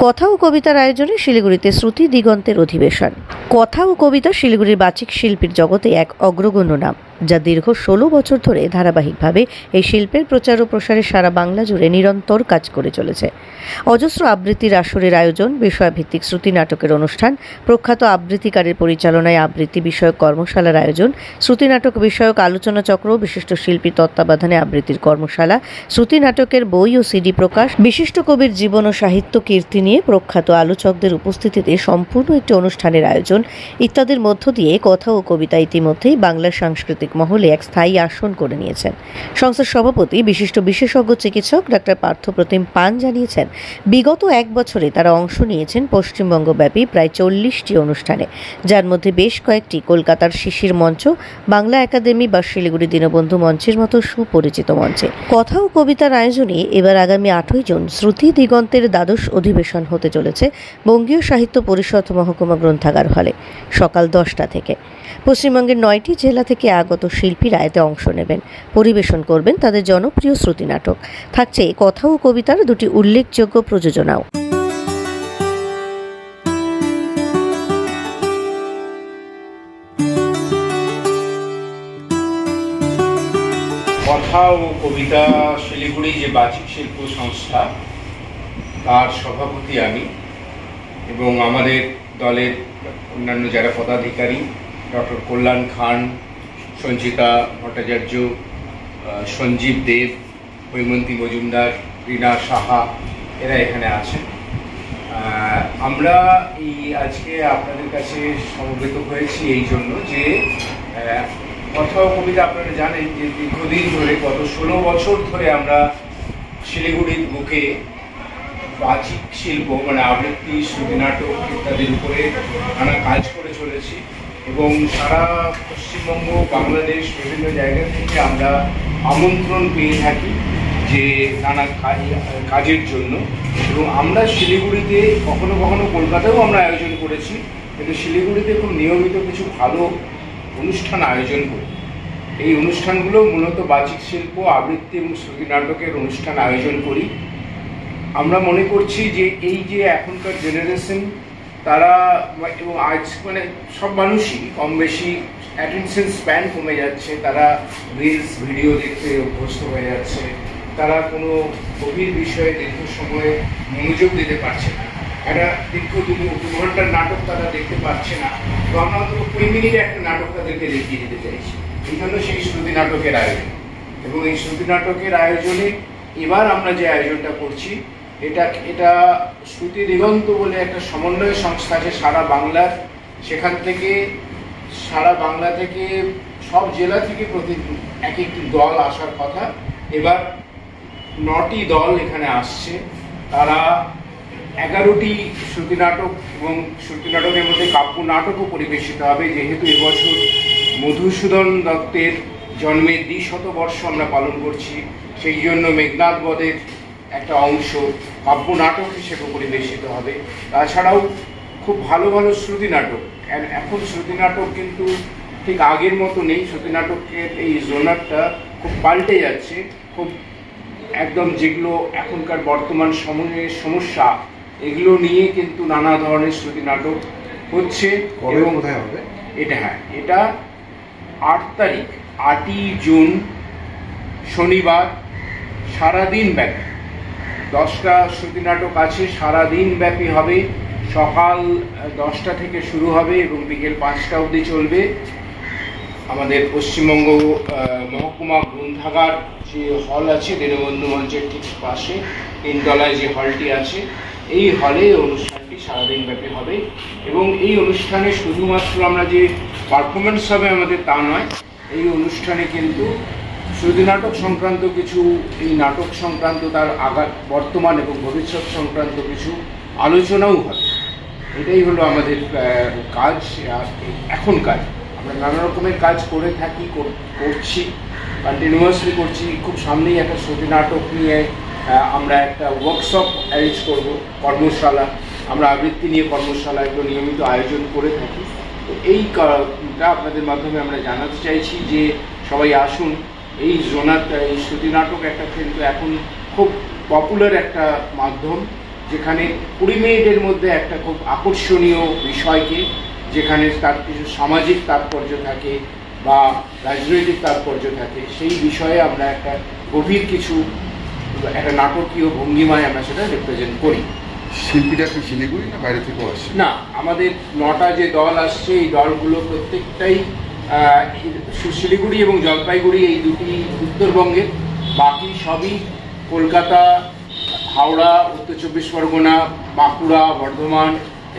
কথা ও কবিতার আয়োজনে শিলিগুড়িতে শ্রুতি দিগন্তের অধিবেশন। কথা ও কবিতা শিলিগুড়ির বাচিক শিল্পীর জগতে এক অগ্রগণ্য নাম, যা দীর্ঘ 16 বছর ধরে ধারাবাহিকভাবে এই শিল্পের প্রচার ও প্রসারে সারা বাংলা জুড়ে নিরন্তর কাজ করে চলেছে। অজস্র আবৃত্তির আসরের আয়োজন, বিষয়ভিত্তিক শ্রুতি নাটকের অনুষ্ঠান, প্রখ্যাত আবৃত্তিকারের পরিচালনায় আবৃত্তি বিষয়ক কর্মশালার আয়োজন, শ্রুতি নাটক বিষয়ক আলোচনা চক্র, বিশিষ্ট শিল্পী তত্ত্বাবধানে আবৃত্তির কর্মশালা, শ্রুতি নাটকের বই ও সিডি প্রকাশ, বিশিষ্ট কবির জীবন ও সাহিত্য কীর্তি নিয়ে প্রখ্যাত আলোচকদের উপস্থিতিতে সম্পূর্ণ একটি অনুষ্ঠানের আয়োজন ইত্যাদির মধ্য দিয়ে কথা ও কবিতা ইতিমধ্যেই বাংলার সাংস্কৃতিক মহলে এক স্থায়ী আসন করে নিয়েছেন। সংস্থার সভাপতি বিশিষ্ট বিশেষজ্ঞ চিকিৎসক ডাক্তার পার্থপ্রতিম পান জানিয়েছেন, বিগত এক বছরে তারা অংশ নিয়েছেন পশ্চিমবঙ্গব্যাপী প্রায় 40টি অনুষ্ঠানে, যার মধ্যে বেশ কয়েকটি কলকাতার শিশির মঞ্চ, বাংলা একাডেমি বা শিলিগুড়ি দীনবন্ধু মঞ্চের মতো সুপরিচিত মঞ্চে। কথা ও কবিতার আয়োজনে এবার আগামী 8 জুন শ্রুতি দিগন্তের দ্বাদশ অধিবেশন হতে চলেছে বঙ্গীয় সাহিত্য পরিষদ মহকুমা গ্রন্থাগার হলে সকাল 10টা থেকে। পশ্চিমবঙ্গের 9টি জেলা থেকে আগত শিল্পীরা এতে অংশ নেবেন, পরিবেশন করবেন তাদের জনপ্রিয় শ্রুতি নাটক। থাকছে কথা ও কবিতার দুটি উল্লেখযোগ্য প্রযোজনাও। কথা ও কবিতা শিলিগুড়ি যে বাচিক শিল্প সংস্থা, তার সভাপতি আমি এবং আমাদের দলের অন্যান্য যারা পদাধিকারী, ডক্টর কল্যাণ খান, সঞ্চিতা ভট্টাচার্য, সঞ্জীব দেব, হৈমন্তী মজুমদার, রীনা সাহা, এরা এখানে আছেন। আমরা আজকে আপনাদের কাছে সমবেত হয়েছি এই জন্য যে কথা ও কবিতা আপনারা জানেন যে দীর্ঘদিন ধরে, গত 16 বছর ধরে আমরা শিলিগুড়ির বুকে বাচিক শিল্প মানে আবৃত্তি, শ্রুতি নাটক ইত্যাদির উপরে নানা কাজ করে চলেছি এবং সারা পশ্চিমবঙ্গ, বাংলাদেশ বিভিন্ন জায়গা থেকে আমরা আমন্ত্রণ পেয়ে থাকি যে নানা কাজের জন্য। এবং আমরা শিলিগুড়িতে কখনো কখনো কলকাতায়ও আমরা আয়োজন করেছি, কিন্তু শিলিগুড়িতে খুব নিয়মিত কিছু ভালো অনুষ্ঠান আয়োজন করি। এই অনুষ্ঠানগুলো মূলত বাচিক শিল্প, আবৃত্তি এবং শ্রুতি নাটকের অনুষ্ঠান আয়োজন করি। আমরা মনে করছি যে এই যে এখনকার জেনারেশন, তারা এবং আজ মানে সব মানুষই কম বেশি অ্যাটেনশন স্প্যান কমে যাচ্ছে, তারা রিলস ভিডিও দেখতে অভ্যস্ত হয়ে যাচ্ছে, তারা কোনো গভীর বিষয়ে দীর্ঘ সময়ে মনোযোগ দিতে পারছে না, একটা দীর্ঘ 2 ঘন্টার নাটক তারা দেখতে পাচ্ছে না। তো আমরা অন্তত 20 মিনিটে একটা নাটক তাদেরকে দেখিয়ে দিতে চাইছি। এই জন্য সেই শ্রুতি নাটকের আয়োজন। এবং এই শ্রুতি নাটকের আয়োজনে এবার আমরা যে আয়োজনটা করছি, এটা শ্রুতি দিগন্ত বলে একটা সমন্বয় সংস্থা আছে সারা বাংলার। সেখান থেকে সারা বাংলা থেকে সব জেলা থেকে এক একটি দল আসার কথা। এবার 9টি দল এখানে আসছে। তারা 11টি শ্রুতি নাটক এবং শ্রুতি নাটকের মধ্যে কাব্য নাটকও পরিবেশিত হবে। যেহেতু এবছর মধুসূদন দত্তের জন্মের 200 আমরা পালন করছি, সেই জন্য মেঘনাদ বধের একটা অংশ কাব্য নাটক হিসেবে পরিবেশিত হবে। তাছাড়াও খুব ভালো ভালো শ্রুতি নাটক। এখন শ্রুতি নাটক কিন্তু ঠিক আগের মতো নেই। শ্রুতি নাটকের এই জোনারটা খুব পাল্টে যাচ্ছে। খুব একদম যেগুলো এখনকার বর্তমান সময়ের সমস্যা, এগুলো নিয়ে কিন্তু নানা ধরনের শ্রুতি নাটক হচ্ছে। এবং এটা 8 তারিখ, 8ই জুন শনিবার, সারাদিন ব্যাপী 10টা শ্রুতি নাটক আছে, সারাদিন ব্যাপী হবে। সকাল 10টা থেকে শুরু হবে এবং বিকেল 5টা অবধি চলবে। আমাদের পশ্চিমবঙ্গ মহকুমা গ্রন্থাগার যে হল আছে, দীনবন্ধু মঞ্চের ঠিক পাশে 3 তলায় যে হলটি আছে, এই হলে অনুষ্ঠানটি সারাদিন ব্যাপী হবে। এবং এই অনুষ্ঠানে শুধুমাত্র আমরা যে পারফরমেন্স হবে আমাদের তা নয়, এই অনুষ্ঠানে কিন্তু শ্রুতি নাটক সংক্রান্ত কিছু, এই নাটক সংক্রান্ত তার বর্তমান এবং ভবিষ্যৎ সংক্রান্ত কিছু আলোচনাও হবে। এটাই হলো আমাদের কাজ। এখনকার আমরা নানা রকমের কাজ করে থাকি, করছি, কন্টিনিউয়াসলি করছি। খুব সামনেই একটা শ্রুতি নাটক নিয়ে আমরা একটা ওয়ার্কশপ অ্যারেঞ্জ করব, কর্মশালা। আমরা আবৃত্তি নিয়ে কর্মশালা এগুলো নিয়মিত আয়োজন করে থাকি। তো এইটা আপনাদের মাধ্যমে আমরা জানাতে চাইছি যে সবাই আসুন। এই জোনারটা, এই শ্রুতি নাটক একটা কিন্তু এখন খুব পপুলার একটা মাধ্যম। যেখানে 20 মিনিটের মধ্যে একটা খুব আকর্ষণীয় বিষয়কে, যেখানে তার কিছু সামাজিক তাৎপর্য থাকে বা রাজনৈতিক তাৎপর্য থাকে, সেই বিষয়ে আমরা একটা গভীর কিছু একটা নাটকীয় ভঙ্গিমায় আমরা সেটা রিপ্রেজেন্ট করি। শিল্পীরা কি শিলিগুড়ি না বাইরে থেকেও আসছে? না, আমাদের 9টা যে দল আসছে, এই দলগুলো প্রত্যেকটাই শিলিগুড়ি এবং জলপাইগুড়ি এই দুটি উত্তরবঙ্গের, বাকি সবই কলকাতা, হাওড়া, উত্তর 24 পরগনা, বাঁকুড়া, বর্ধমান,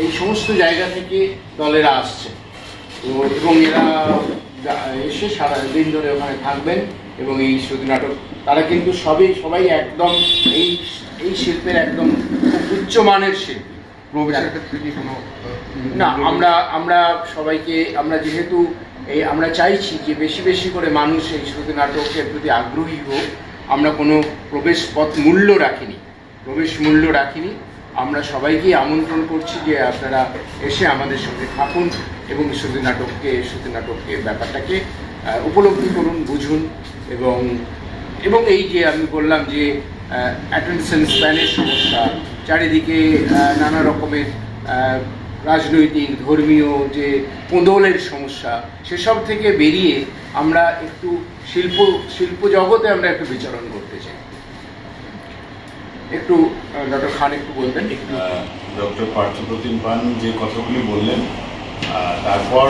এই সমস্ত জায়গা থেকে দলেরা আসছে। তো এবং এরা এসে সারা দিন ধরে ওখানে থাকবেন এবং এই শ্রুতি নাটক, তারা কিন্তু সবাই একদম এই শিল্পের একদম উচ্চমানের শিল্পী। প্রবেশের ক্ষেত্রে কি কোনো না, আমরা সবাইকে, যেহেতু আমরা চাইছি যে বেশি বেশি করে মানুষ এই শ্রুতি নাটকের প্রতি আগ্রহী হোক, আমরা কোনো প্রবেশ মূল্য রাখিনি। আমরা সবাইকে আমন্ত্রণ করছি যে আপনারা এসে আমাদের সঙ্গে থাকুন এবং শ্রুতি নাটকের ব্যাপারটাকে উপলব্ধি করুন, বুঝুন। এবং এই যে আমি বললাম যে অ্যাটেনশন স্প্যানের সমস্যা, চারিদিকে নানা রকমের রাজনৈতিক, ধর্মীয় যে কোঁদলের সমস্যা, সেসব থেকে বেরিয়ে আমরা একটু শিল্প জগতে আমরা একটু বিচরণ করতে চাই। একটু ডক্টর খান একটু বলবেন। ডক্টর পার্থপ্রতিম পান যে কথাগুলি বললেন, তারপর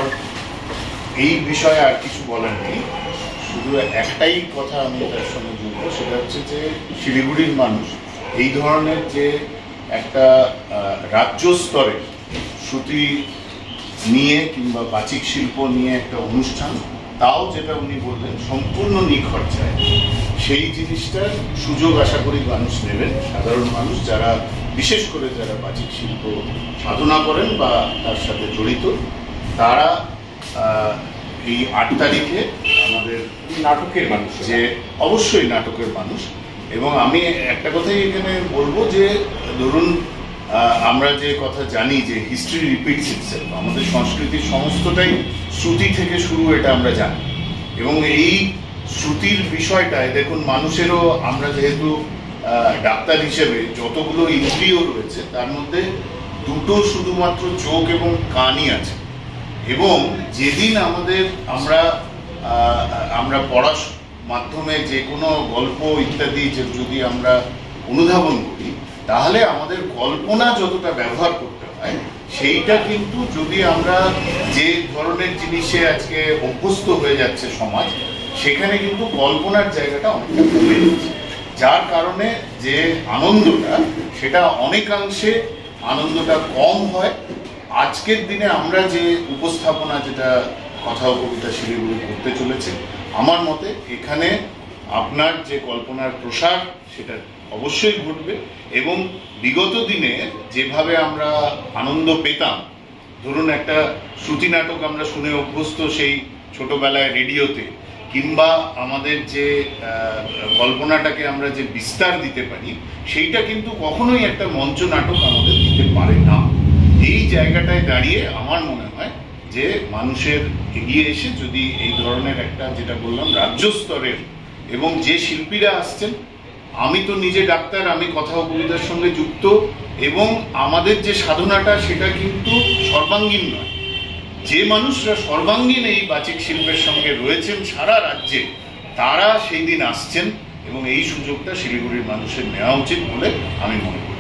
এই বিষয়ে আর কিছু বলার নেই। শুধু একটাই কথা আমি তার সঙ্গে যুক্ত, সেটা হচ্ছে যে শিলিগুড়ির মানুষ এই ধরনের যে একটা রাজ্য স্তরে শ্রুতি নিয়ে কিংবা বাচিক শিল্প নিয়ে একটা অনুষ্ঠান, তাও যেটা উনি বললেন সম্পূর্ণ নিখরচায়, সেই জিনিসটার সুযোগ আশা করি মানুষ নেবেন। সাধারণ মানুষ যারা, বিশেষ করে যারা বাচিক শিল্প সাধনা করেন বা তার সাথে জড়িত, তারা এই 8 তারিখে আমাদের নাটকের মানুষ, যে অবশ্যই নাটকের মানুষ। এবং আমি একটা কথাই এখানে বলবো যে ধরুন আমরা যে কথা জানি যে হিস্ট্রি রিপিটস ইটসেলফ, আমাদের সংস্কৃতির সমস্তটাই শ্রুতি থেকে শুরু, এটা আমরা জানি। এবং এই শ্রুতির বিষয়টায় দেখুন, মানুষেরও, আমরা যেহেতু ডাক্তার হিসেবে যতগুলো ইন্দ্রিয় রয়েছে তার মধ্যে দুটো শুধুমাত্র চোখ এবং কানই আছে। এবং যেদিন আমরা পড়ার মাধ্যমে যে কোনো গল্প ইত্যাদি যদি আমরা অনুধাবন করি, তাহলে আমাদের কল্পনা যতটা ব্যবহার করতে হয়, সেইটা কিন্তু যদি আমরা যে ধরনের জিনিসে আজকে অভ্যস্ত হয়ে যাচ্ছে সমাজ, সেখানে কিন্তু কল্পনার জায়গাটা অনেকটা কমে যাচ্ছে, যার কারণে যে আনন্দটা, সেটা অনেকাংশে আনন্দটা কম হয়। আজকের দিনে আমরা যে উপস্থাপনা, যেটা কথা ও কবিতা শিলিগুড়ি করতে চলেছে, আমার মতে এখানে আপনার যে কল্পনার প্রসার, সেটা অবশ্যই ঘটবে। এবং বিগত দিনে যেভাবে আমরা আনন্দ পেতাম, ধরুন একটা শ্রুতি নাটক আমরা শুনে অভ্যস্ত সেই ছোটবেলায় রেডিওতে, কিংবা আমাদের যে কল্পনাটাকে আমরা যে বিস্তার দিতে পারি, সেইটা কিন্তু কখনোই একটা মঞ্চ নাটক আমাদের দিতে পারে না। এই জায়গাটায় দাঁড়িয়ে আমার মনে হয় যে মানুষের এগিয়ে এসে যদি এই ধরনের একটা, যেটা বললাম, রাজ্য স্তরের, এবং যে শিল্পীরা আসছেন, আমি তো নিজে ডাক্তার, আমি কথা ও কবিতার সঙ্গে যুক্ত, এবং আমাদের যে সাধনাটা সেটা কিন্তু সর্বাঙ্গীন নয়। যে মানুষরা সর্বাঙ্গীন এই বাচিক শিল্পের সঙ্গে রয়েছেন সারা রাজ্যে, তারা সেই দিন আসছেন, এবং এই সুযোগটা শিলিগুড়ির মানুষের নেওয়া উচিত বলে আমি মনে করি।